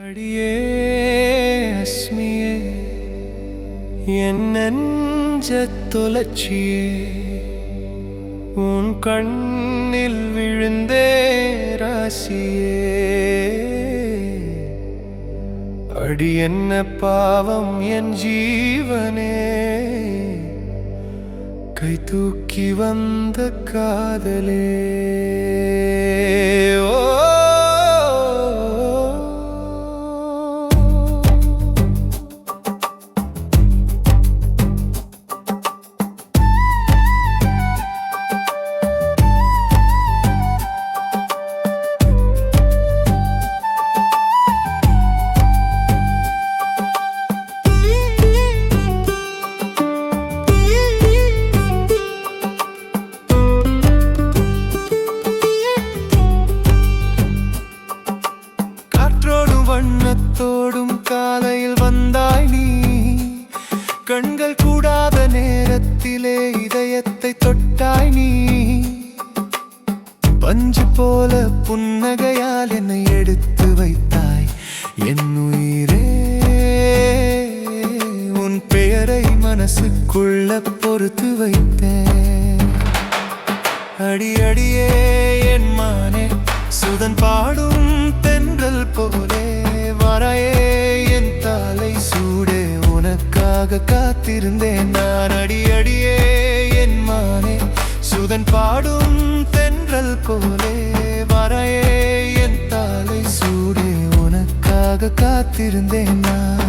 அடியே அஸ்மியே என் நெஞ்சத் தொலைச்சியே உன் கண்ணில் விழுந்தே ராசியே. அடி என்ன பாவம் என் ஜீவனே, கை தூக்கி வந்த காதலே. வண்ணத்தோடும் காலையில் வந்தாய் நீ, கண்கள் கூடாத நேரத்திலே இதயத்தை தொட்டாய் நீ. பஞ்சு போல புன்னகையால் என்னை எடுத்து வைத்தாய் என் உயிரே. உன் பெயரை மனசுக்குள்ள பொறுத்து வைத்தேன். அடி அடியே என் மானே, சுதன் பாடும் தென்றல் போலே வரையே என் தலை சூடே. உனக்காக காத்திருந்தேன் நான். அடி அடியே என் மானே, சுதன் பாடும் தென்றல் போலே வரையே என் தலை சூடே. உனக்காக காத்திருந்தேன் நான்.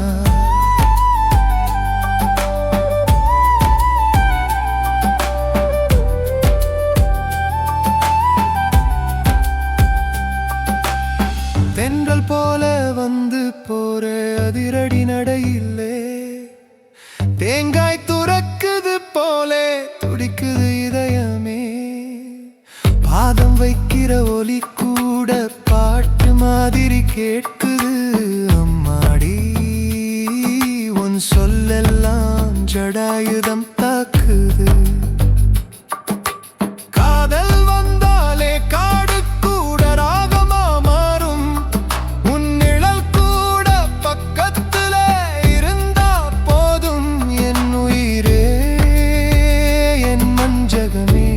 தென்றல் போல வந்து போற அதிரடி நடையில்லே, தேங்காய் துறக்குது போலே துடிக்குது இதயமே. பாதம் வைக்கிற ஒலி கூட பாட்டு மாதிரி கேட்குது. அம்மாடி உன் சொல்லெல்லாம் ஜடாயுதம் தாக்குது. காதல் வந்தாலே காடு கூட ராகமா மாறும். உன் நிழல் கூட பக்கத்துல இருந்தா போதும். என் உயிரே என் மஞ்சகமே,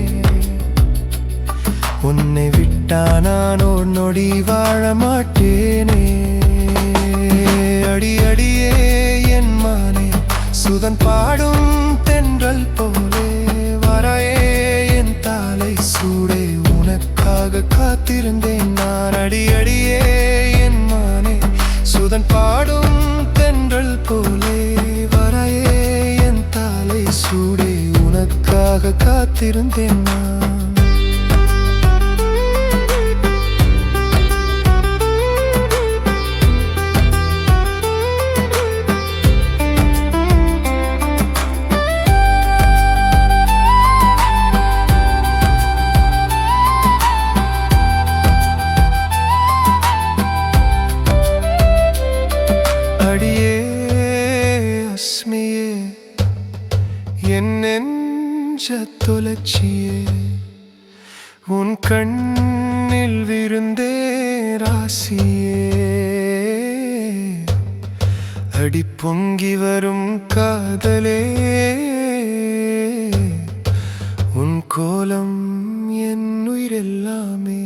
உன்னை விட்டா நான் ஒரு நொடி வாழ மாட்டேனே. அடி அடியே என் மானே, சுதன் பாடும் தென்றல் போலே வரையே என் தலை சூடே. உனக்காக காத்திருந்தேன் நான். அடி அடியே என் மானே, சுதன் பாடும் தென்றல் போலே வரையே என் தலை சூடே. உனக்காக காத்திருந்தேன் நான். அடியே அஸ்மியே என் நெஞ்சத் தொலைச்சியே, உன் கண்ணில் விருந்தே ராசியே. அடி பொங்கி வரும் காதலே, உன் கோலம் என் உயிரெல்லாமே.